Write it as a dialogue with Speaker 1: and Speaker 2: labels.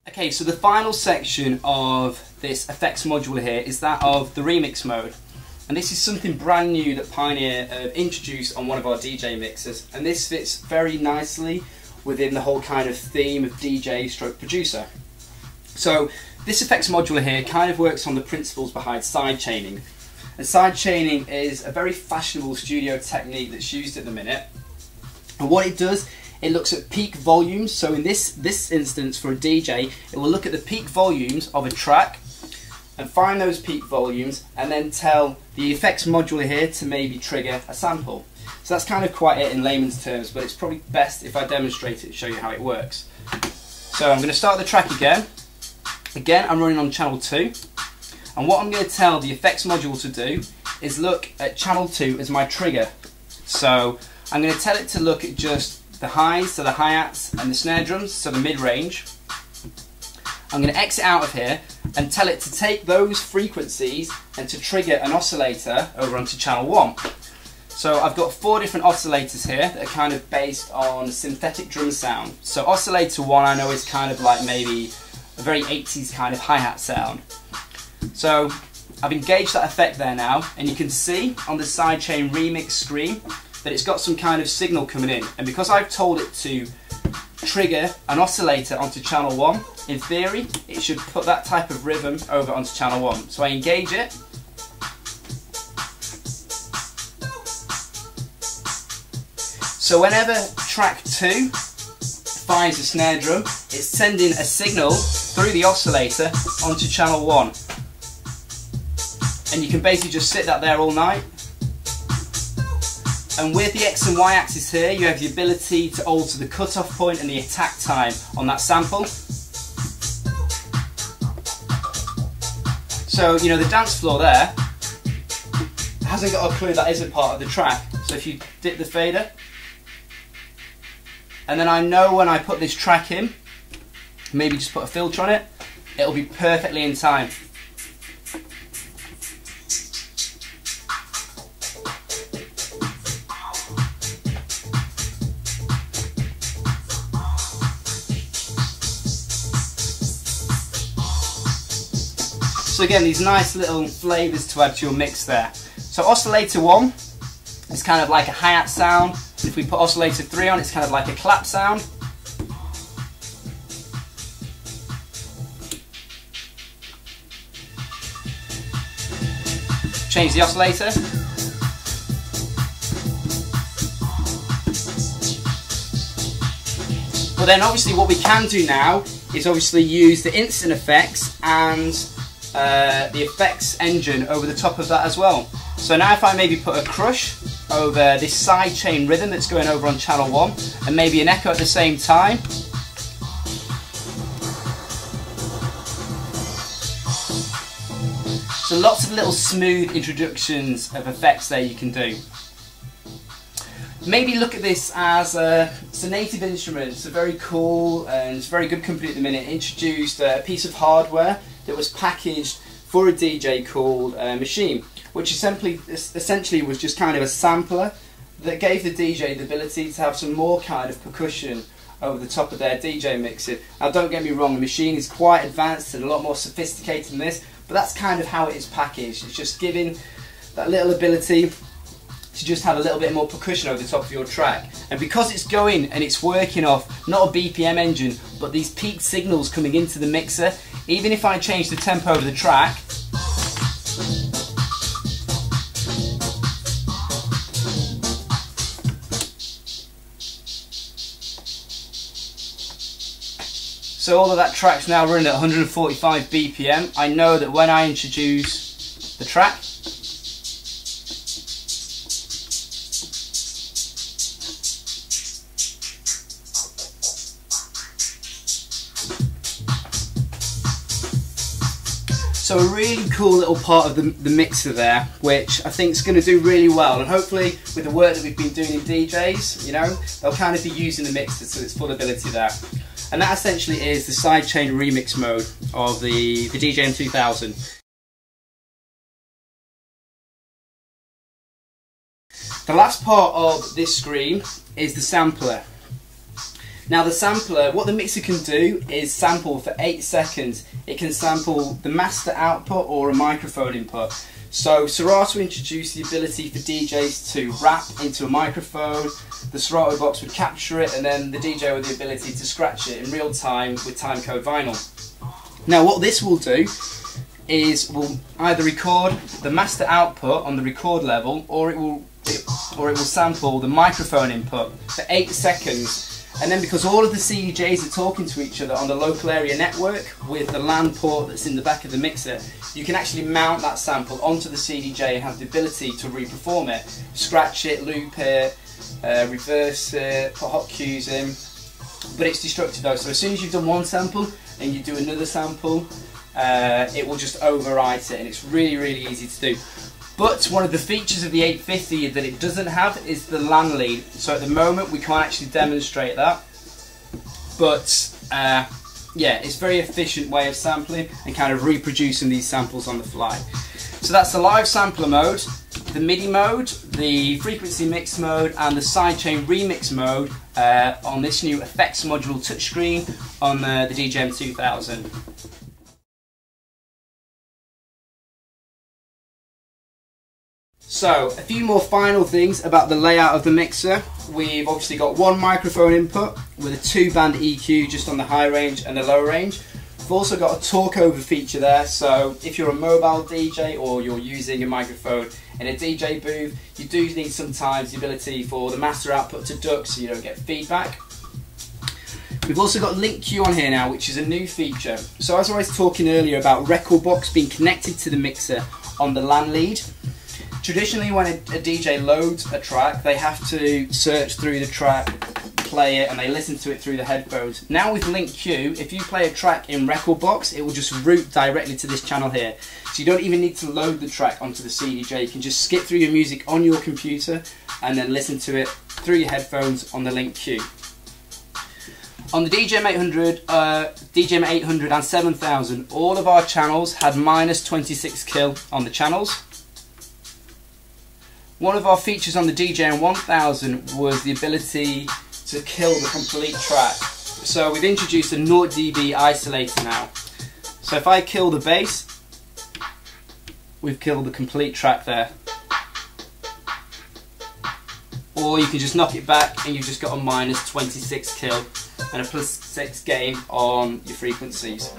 Speaker 1: Okay, so the final section of this effects module here is that of the remix mode. And this is something brand new that Pioneer introduced on one of our DJ mixers, and this fits very nicely within the whole kind of theme of DJ stroke producer. So this effects module here kind of works on the principles behind side chaining. And side chaining is a very fashionable studio technique that's used at the minute. And what it does, it looks at peak volumes. So in this instance for a DJ, it will look at the peak volumes of a track and find those peak volumes and then tell the effects module here to maybe trigger a sample. So that's kind of quite it in layman's terms, but it's probably best if I demonstrate it and show you how it works. So I'm going to start the track again. Again, I'm running on channel 2. And what I'm going to tell the effects module to do is look at channel 2 as my trigger. So I'm going to tell it to look at just the highs, so the hi-hats, and the snare drums, so the mid-range. I'm going to exit out of here and tell it to take those frequencies and to trigger an oscillator over onto channel 1. So I've got 4 different oscillators here that are kind of based on synthetic drum sound. So oscillator 1 I know is kind of like maybe a very 80s kind of hi-hat sound. So I've engaged that effect there now, and you can see on the sidechain remix screen that it's got some kind of signal coming in. And because I've told it to trigger an oscillator onto channel 1, in theory it should put that type of rhythm over onto channel 1. So I engage it. So whenever track 2 finds a snare drum, it's sending a signal through the oscillator onto channel 1. And you can basically just sit that there all night. And with the X and Y axis here, you have the ability to alter the cutoff point and the attack time on that sample. So, you know, the dance floor there hasn't got a clue that isn't part of the track. So if you dip the fader, and then I know when I put this track in, maybe just put a filter on it, it'll be perfectly in time. So again, these nice little flavours to add to your mix there. So oscillator 1 is kind of like a hi-hat sound. And if we put oscillator 3 on, it's kind of like a clap sound. Change the oscillator. But then obviously what we can do now is obviously use the instant effects and the effects engine over the top of that as well. So now if I maybe put a crush over this sidechain rhythm that's going over on channel 1 and maybe an echo at the same time. So lots of little smooth introductions of effects there you can do. Maybe look at this as it's a native instrument. It's a very cool and it's a very good company at the minute. It introduced a piece of hardware that was packaged for a DJ called Machine, which essentially was just kind of a sampler that gave the DJ the ability to have some more kind of percussion over the top of their DJ mixer. Now don't get me wrong, the Machine is quite advanced and a lot more sophisticated than this, but that's kind of how it is packaged. It's just giving that little ability to just have a little bit more percussion over the top of your track. And because it's going and it's working off not a BPM engine, but these peak signals coming into the mixer, even if I change the tempo of the track, so all of that track's now running at 145 BPM. I know that when I introduce the track, so a really cool little part of the mixer there, which I think is going to do really well, and hopefully with the work that we've been doing in DJs, you know, they'll kind of be using the mixer to its full ability there. And that essentially is the sidechain remix mode of the DJM-2000. The last part of this screen is the sampler. Now the sampler, what the mixer can do is sample for 8 seconds. It can sample the master output or a microphone input. So Serato introduced the ability for DJs to rap into a microphone, the Serato box would capture it, and then the DJ with the ability to scratch it in real time with timecode vinyl. Now what this will do is will either record the master output on the record level, or it will sample the microphone input for 8 seconds. And then because all of the CDJs are talking to each other on the local area network with the LAN port that's in the back of the mixer, you can actually mount that sample onto the CDJ and have the ability to re-perform it. Scratch it, loop it, reverse it, put hot cues in. But it's destructive though, so as soon as you've done one sample and you do another sample, it will just overwrite it, and it's really, really easy to do. But one of the features of the 850 that it doesn't have is the LAN lead. So at the moment we can't actually demonstrate that. But yeah, it's a very efficient way of sampling and kind of reproducing these samples on the fly. So that's the live sampler mode, the MIDI mode, the frequency mix mode, and the sidechain remix mode on this new effects module touchscreen on the DJM-2000. So, a few more final things about the layout of the mixer. We've obviously got one microphone input with a 2-band EQ just on the high range and the low range. We've also got a talk over feature there, so if you're a mobile DJ or you're using a microphone in a DJ booth, you do need sometimes the ability for the master output to duck so you don't get feedback. We've also got link queue on here now, which is a new feature. So as I was talking earlier about record box being connected to the mixer on the LAN lead, traditionally when a DJ loads a track, they have to search through the track, play it, and they listen to it through the headphones. Now with link queue, if you play a track in record box, it will just route directly to this channel here. So you don't even need to load the track onto the CDJ, you can just skip through your music on your computer and then listen to it through your headphones on the link queue. On the DJM-800 and 7000, all of our channels had -26 kill on the channels. One of our features on the DJM-1000 was the ability to kill the complete track. So we've introduced a 0 dB isolator now. So if I kill the bass, we've killed the complete track there. Or you can just knock it back and you've just got a -26 kill and a +6 gain on your frequencies.